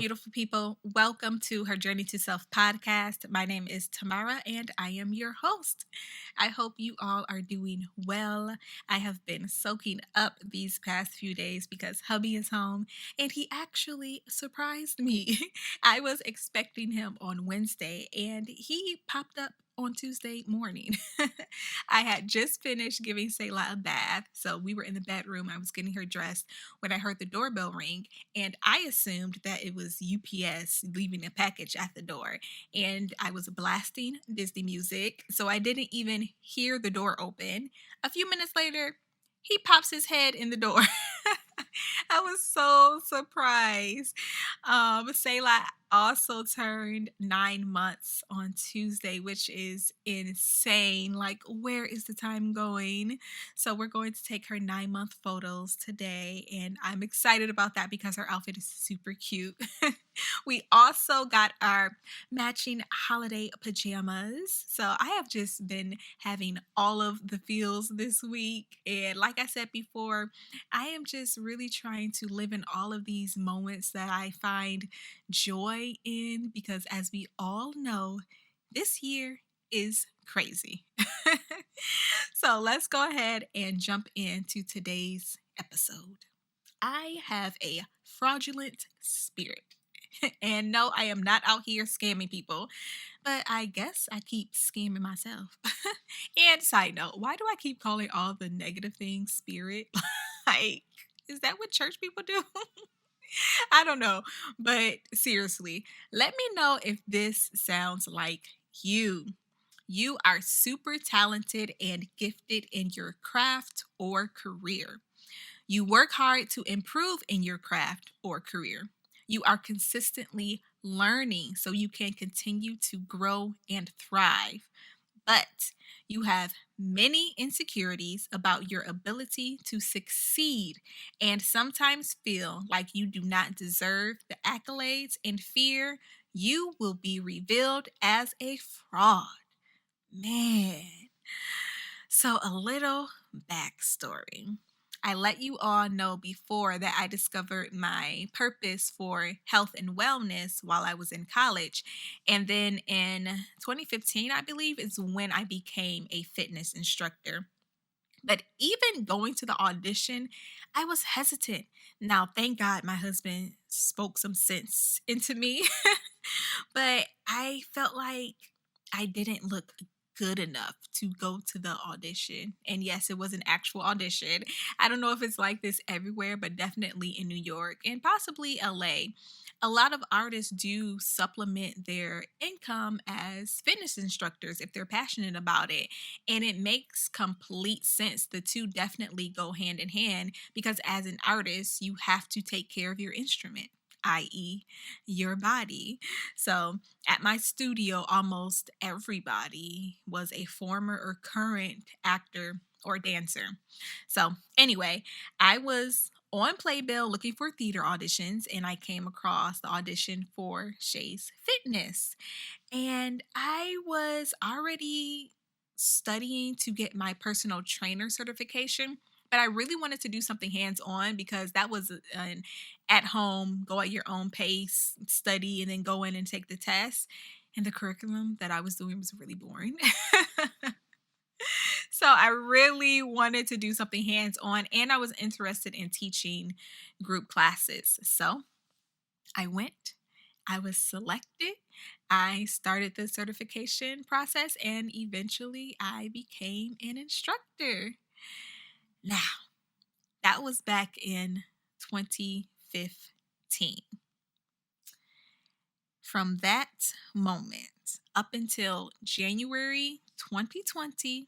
Beautiful people. Welcome to Her Journey to Self Podcast. My name is Tamara and I am your host. I hope you all are doing well. I have been soaking up these past few days because hubby is home and he actually surprised me. I was expecting him on Wednesday and he popped up on Tuesday morning. I had just finished giving Selah a bath, so we were in the bedroom. I was getting her dressed when I heard the doorbell ring, and I assumed that it was UPS leaving a package at the door. And I was blasting Disney music, so I didn't even hear the door open. A few minutes later, he pops his head in the door. I was so surprised. Selah also turned 9 months on Tuesday, which is insane. Like, where is the time going? So we're going to take her 9-month photos today, and I'm excited about that because her outfit is super cute. We also got our matching holiday pajamas. So I have just been having all of the feels this week. And like I said before, I am just really trying to live in all of these moments that I find joy in because, as we all know, this year is crazy. So let's go ahead and jump into today's episode. I have a fraudulent spirit. And no, I am not out here scamming people, but I guess I keep scamming myself. And side note, why do I keep calling all the negative things spirit? Like, is that what church people do? I don't know. But seriously, let me know if this sounds like you. You are super talented and gifted in your craft or career. You work hard to improve in your craft or career. You are consistently learning so you can continue to grow and thrive. But you have many insecurities about your ability to succeed and sometimes feel like you do not deserve the accolades and fear you will be revealed as a fraud. Man. So, a little backstory. I let you all know before that I discovered my purpose for health and wellness while I was in college. And then in 2015, I believe, is when I became a fitness instructor. But even going to the audition, I was hesitant. Now, thank God my husband spoke some sense into me, but I felt like I didn't look good enough to go to the audition. And yes, it was an actual audition. I don't know if it's like this everywhere, but definitely in New York and possibly LA. A lot of artists do supplement their income as fitness instructors if they're passionate about it. And it makes complete sense. The two definitely go hand in hand because as an artist, you have to take care of your instrument, i.e., your body. So at my studio, almost everybody was a former or current actor or dancer. So, anyway, I was on Playbill looking for theater auditions and I came across the audition for Shay's Fitness. And I was already studying to get my personal trainer certification, but I really wanted to do something hands on because that was an at home, go at your own pace, study, and then go in and take the test. And the curriculum that I was doing was really boring. So I really wanted to do something hands on, and I was interested in teaching group classes. So I went, I was selected, I started the certification process, and eventually I became an instructor. Now, that was back in 2015. From that moment up until January 2020,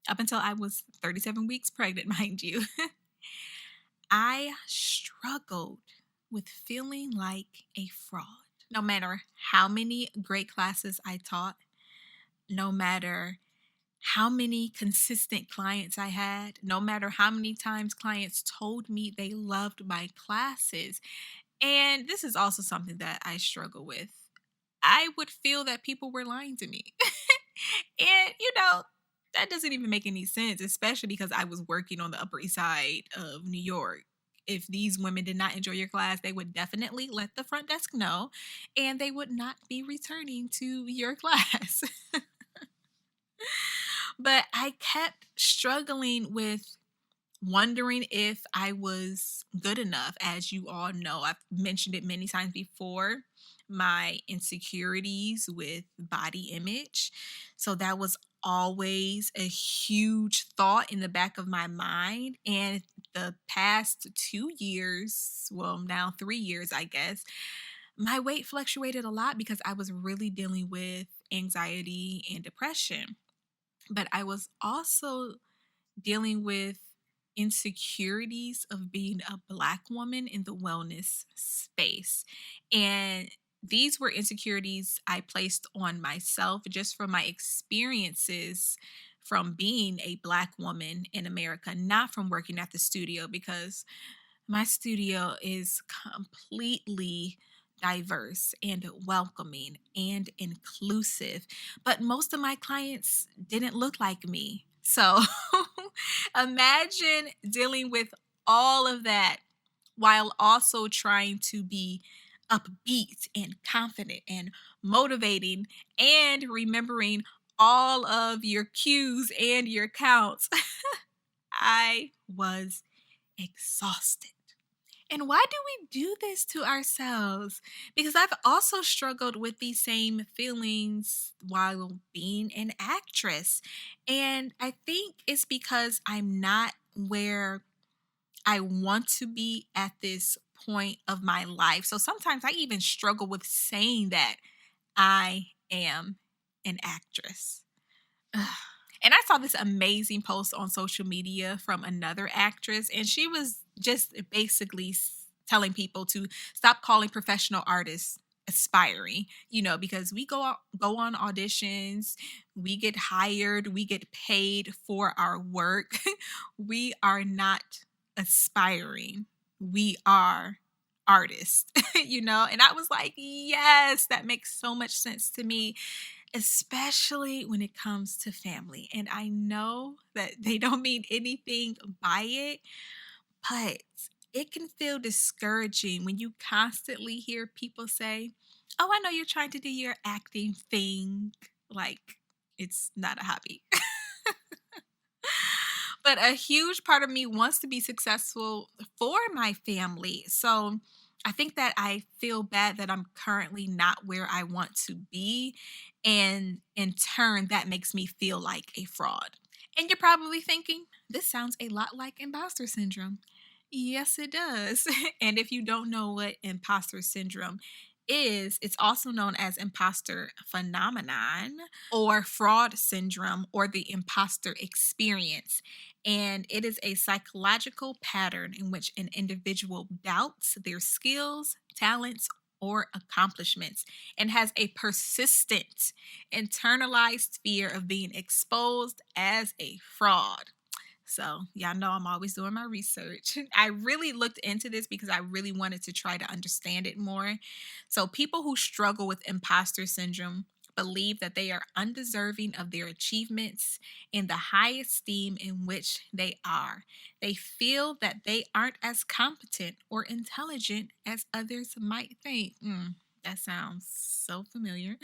up until I was 37 weeks pregnant, mind you, I struggled with feeling like a fraud. No matter how many great classes I taught, no matter how many consistent clients I had, no matter how many times clients told me they loved my classes. And this is also something that I struggle with. I would feel that people were lying to me. And, that doesn't even make any sense, especially because I was working on the Upper East Side of New York. if these women did not enjoy your class, they would definitely let the front desk know and they would not be returning to your class. But I kept struggling with wondering if I was good enough. As you all know, I've mentioned it many times before, my insecurities with body image. So that was always a huge thought in the back of my mind. And the past 2 years, well, now 3 years, I guess, my weight fluctuated a lot because I was really dealing with anxiety and depression. But I was also dealing with insecurities of being a Black woman in the wellness space. And these were insecurities I placed on myself just from my experiences from being a Black woman in America, not from working at the studio, because my studio is completely diverse and welcoming and inclusive. But most of my clients didn't look like me. So imagine dealing with all of that while also trying to be upbeat and confident and motivating and remembering all of your cues and your counts. I was exhausted. And why do we do this to ourselves? Because I've also struggled with these same feelings while being an actress. And I think it's because I'm not where I want to be at this point of my life. So sometimes I even struggle with saying that I am an actress. Ugh. And I saw this amazing post on social media from another actress, and she was just basically telling people to stop calling professional artists aspiring, because we go on auditions, we get hired, we get paid for our work. We are not aspiring. We are artists, And I was like, yes, that makes so much sense to me, especially when it comes to family. And I know that they don't mean anything by it, but it can feel discouraging when you constantly hear people say, "Oh, I know you're trying to do your acting thing." Like it's not a hobby. But a huge part of me wants to be successful for my family. So I think that I feel bad that I'm currently not where I want to be. And in turn, that makes me feel like a fraud. And you're probably thinking, this sounds a lot like imposter syndrome. Yes, it does. And if you don't know what imposter syndrome is, it's also known as imposter phenomenon or fraud syndrome or the imposter experience. And it is a psychological pattern in which an individual doubts their skills, talents, or accomplishments and has a persistent internalized fear of being exposed as a fraud. So, y'all know I'm always doing my research. I really looked into this because I really wanted to try to understand it more. So, people who struggle with imposter syndrome believe that they are undeserving of their achievements and the high esteem in which they are. They feel that they aren't as competent or intelligent as others might think. That sounds so familiar.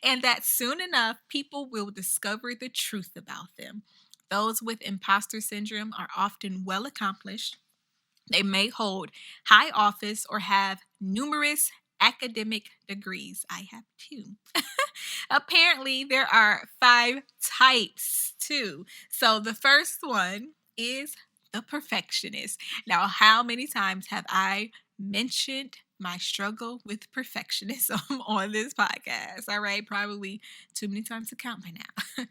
And that soon enough, people will discover the truth about them. Those with imposter syndrome are often well accomplished. They may hold high office or have numerous academic degrees. I have two. Apparently, there are 5 types too. So the first one is the perfectionist. Now, how many times have I mentioned my struggle with perfectionism on this podcast? All right, probably too many times to count by now.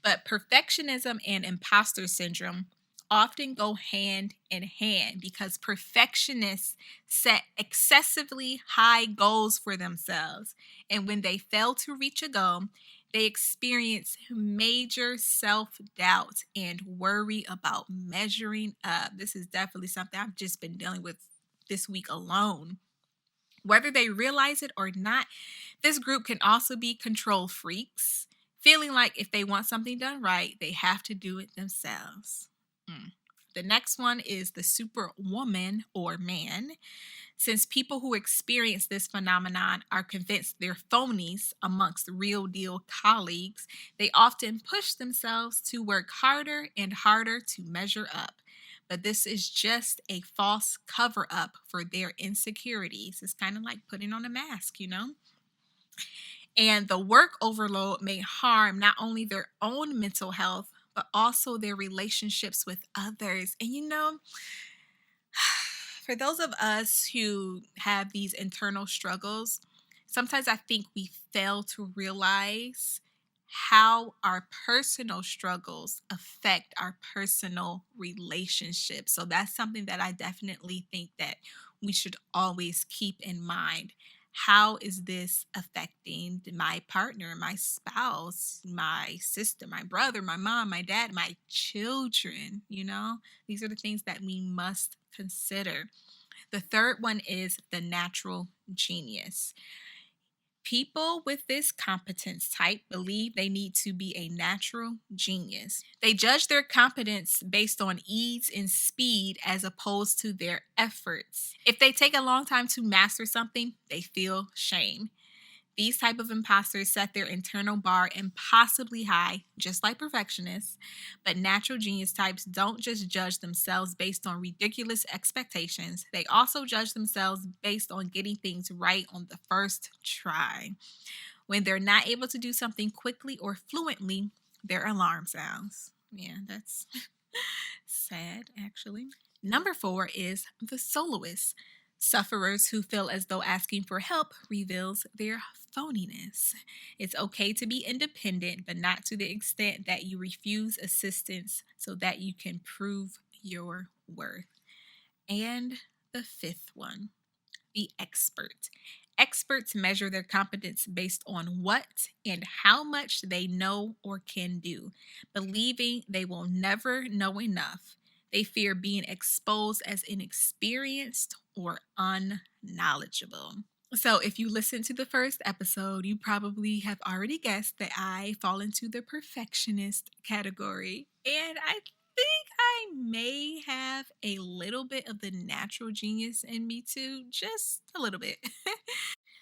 But perfectionism and imposter syndrome often go hand in hand because perfectionists set excessively high goals for themselves. And when they fail to reach a goal, they experience major self doubt and worry about measuring up. This is definitely something I've just been dealing with this week alone. Whether they realize it or not, this group can also be control freaks, feeling like if they want something done right, they have to do it themselves. The next one is the superwoman or man. Since people who experience this phenomenon are convinced they're phonies amongst real deal colleagues, they often push themselves to work harder and harder to measure up. But this is just a false cover up for their insecurities. It's kind of like putting on a mask, you know? And the work overload may harm not only their own mental health, but also their relationships with others. And you know, for those of us who have these internal struggles, sometimes I think we fail to realize how our personal struggles affect our personal relationships. So that's something that I definitely think that we should always keep in mind. How is this affecting my partner, my spouse, my sister, my brother, my mom, my dad, my children? You know, these are the things that we must consider. The third one is the natural genius. People with this competence type believe they need to be a natural genius. They judge their competence based on ease and speed as opposed to their efforts. If they take a long time to master something, they feel shame. These type of imposters set their internal bar impossibly high, just like perfectionists. But natural genius types don't just judge themselves based on ridiculous expectations. They also judge themselves based on getting things right on the first try. When they're not able to do something quickly or fluently, their alarm sounds. Yeah, that's sad, actually. Number 4 is the soloist. Sufferers who feel as though asking for help reveals their phoniness. It's okay to be independent, but not to the extent that you refuse assistance so that you can prove your worth. And the 5th one, the expert. Experts measure their competence based on what and how much they know or can do, believing they will never know enough. They fear being exposed as inexperienced or unknowledgeable. So, if you listen to the first episode, you probably have already guessed that I fall into the perfectionist category. And I think I may have a little bit of the natural genius in me too, just a little bit.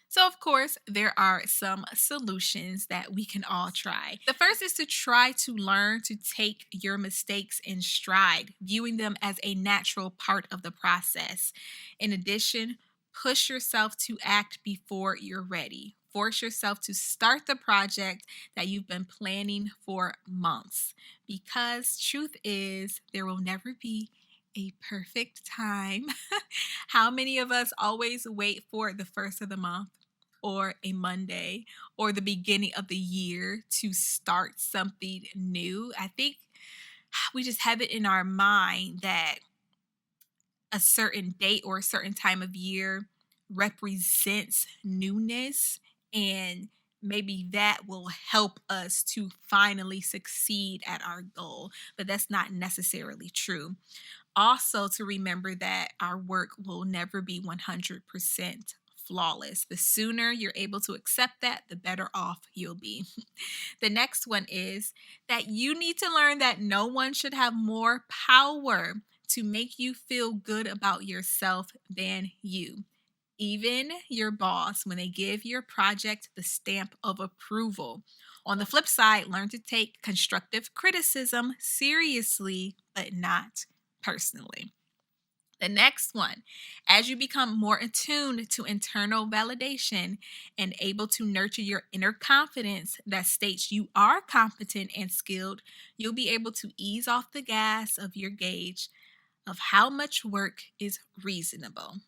So, of course, there are some solutions that we can all try. The first is to try to learn to take your mistakes in stride, viewing them as a natural part of the process. In addition, push yourself to act before you're ready. Force yourself to start the project that you've been planning for months. Because truth is, there will never be a perfect time. How many of us always wait for the first of the month or a Monday or the beginning of the year to start something new? I think we just have it in our mind that a certain date or a certain time of year represents newness, and maybe that will help us to finally succeed at our goal. But that's not necessarily true. Also, to remember that our work will never be 100% flawless. The sooner you're able to accept that, the better off you'll be. The next one is that you need to learn that no one should have more power to make you feel good about yourself than you. Even your boss, when they give your project the stamp of approval. On the flip side, learn to take constructive criticism seriously, but not personally. The next one, as you become more attuned to internal validation and able to nurture your inner confidence that states you are competent and skilled, you'll be able to ease off the gas of your gauge of how much work is reasonable.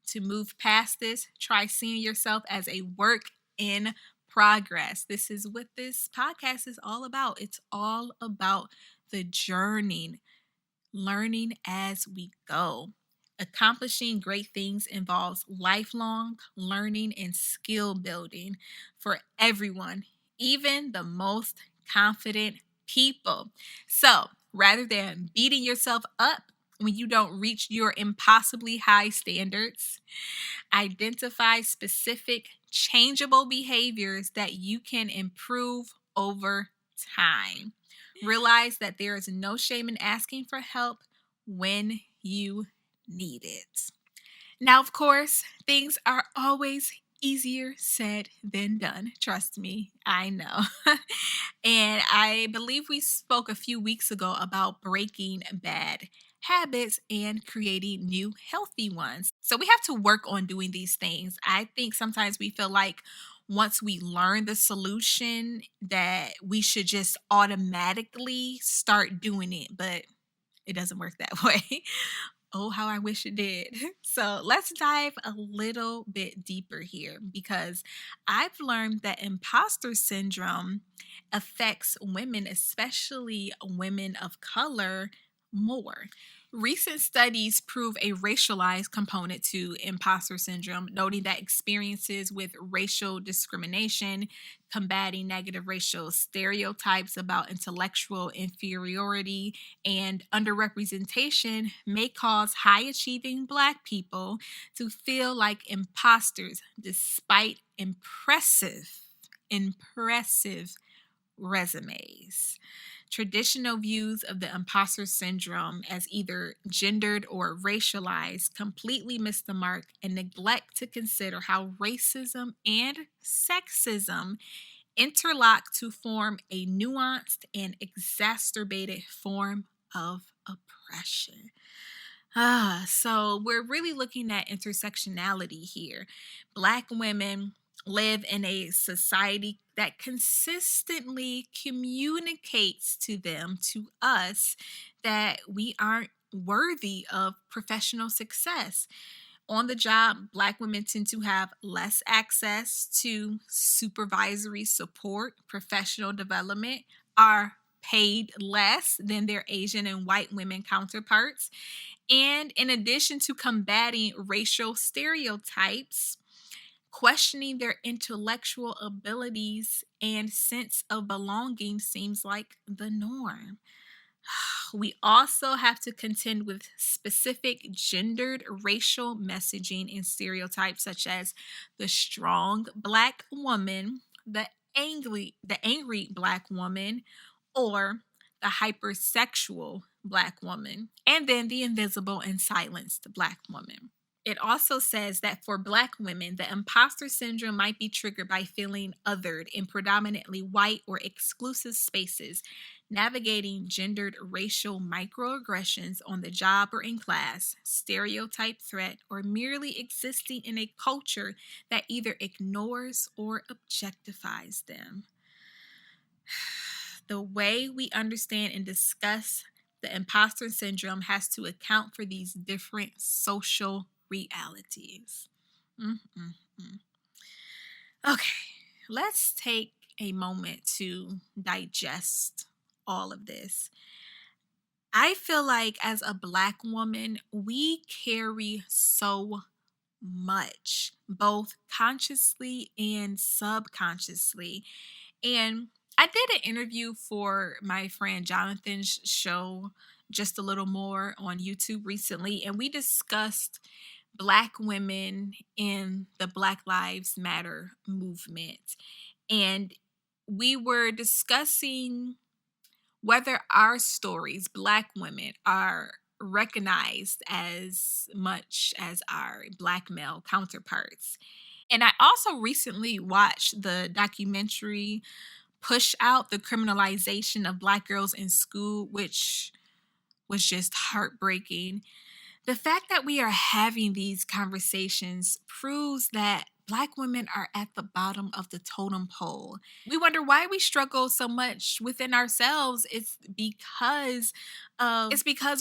To move past this, try seeing yourself as a work in progress. This is what this podcast is all about. It's all about the journey, learning as we go. Accomplishing great things involves lifelong learning and skill building for everyone, even the most confident people. So, rather than beating yourself up when you don't reach your impossibly high standards, identify specific changeable behaviors that you can improve over time. Realize that there is no shame in asking for help when you need it. Now, of course, things are always easier said than done. Trust me, I know. And I believe we spoke a few weeks ago about breaking bad habits and creating new healthy ones. So we have to work on doing these things. I think sometimes we feel like once we learn the solution that we should just automatically start doing it, but it doesn't work that way. Oh, how I wish it did. So let's dive a little bit deeper here because I've learned that imposter syndrome affects women, especially women of color, more. Recent studies prove a racialized component to imposter syndrome, noting that experiences with racial discrimination, combating negative racial stereotypes about intellectual inferiority, and underrepresentation may cause high achieving Black people to feel like imposters despite impressive resumes. Traditional views of the imposter syndrome as either gendered or racialized completely miss the mark and neglect to consider how racism and sexism interlock to form a nuanced and exacerbated form of oppression. So we're really looking at intersectionality here. Black women live in a society that consistently communicates to us, that we aren't worthy of professional success. On the job, Black women tend to have less access to supervisory support, professional development, are paid less than their Asian and white women counterparts. And in addition to combating racial stereotypes, questioning their intellectual abilities and sense of belonging seems like the norm. We also have to contend with specific gendered racial messaging and stereotypes such as the strong Black woman, the angry Black woman, or the hypersexual Black woman, and then the invisible and silenced Black woman. It also says that for Black women, the imposter syndrome might be triggered by feeling othered in predominantly white or exclusive spaces, navigating gendered racial microaggressions on the job or in class, stereotype threat, or merely existing in a culture that either ignores or objectifies them. The way we understand and discuss the imposter syndrome has to account for these different social realities. Mm-mm-mm. Okay, let's take a moment to digest all of this. I feel like as a Black woman, we carry so much, both consciously and subconsciously. And I did an interview for my friend Jonathan's show, Just a Little More, on YouTube recently, and we discussed Black women in the Black Lives Matter movement. And we were discussing whether our stories, Black women, are recognized as much as our Black male counterparts. And I also recently watched the documentary Push Out, the criminalization of Black girls in school, which was just heartbreaking. The fact that we are having these conversations proves that Black women are at the bottom of the totem pole. We wonder why we struggle so much within ourselves. It's because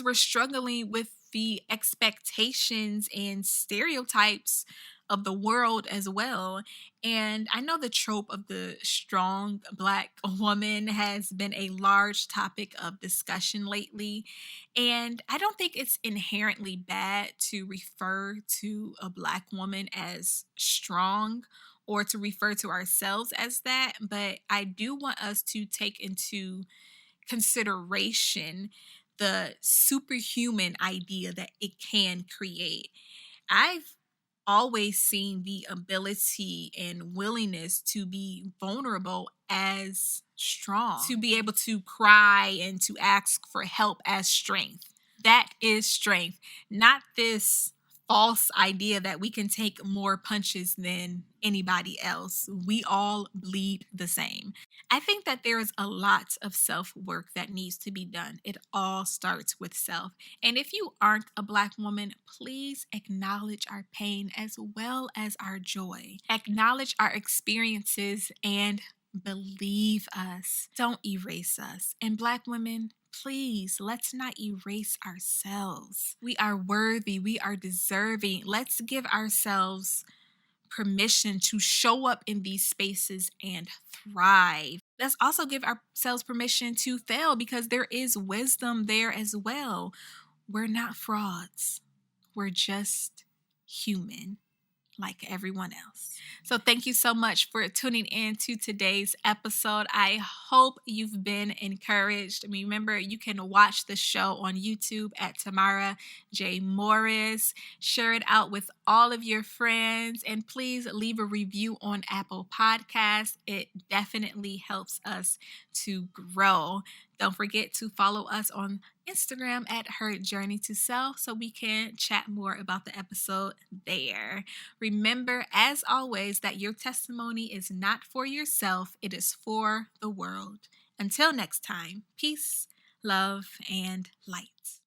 we're struggling with the expectations and stereotypes of the world as well. And I know the trope of the strong Black woman has been a large topic of discussion lately. And I don't think it's inherently bad to refer to a Black woman as strong or to refer to ourselves as that. But I do want us to take into consideration the superhuman idea that it can create. I've always seen the ability and willingness to be vulnerable as strong, to be able to cry and to ask for help as strength. That is strength, not this false idea that we can take more punches than anybody else. We all bleed the same. I think that there is a lot of self work that needs to be done. It all starts with self. And if you aren't a Black woman, please acknowledge our pain as well as our joy. Acknowledge our experiences and believe us. Don't erase us. And Black women, please, let's not erase ourselves. We are worthy. We are deserving. Let's give ourselves permission to show up in these spaces and thrive. Let's also give ourselves permission to fail because there is wisdom there as well. We're not frauds. We're just human like everyone else. So thank you so much for tuning in to today's episode. I hope you've been encouraged. Remember, you can watch the show on YouTube at Tamara J. Morris. Share it out with all of your friends, and please leave a review on Apple Podcasts. It definitely helps us to grow. Don't forget to follow us on Instagram at HerJourney2Self so we can chat more about the episode there. Remember, as always, that your testimony is not for yourself, it is for the world. Until next time, peace, love, and light.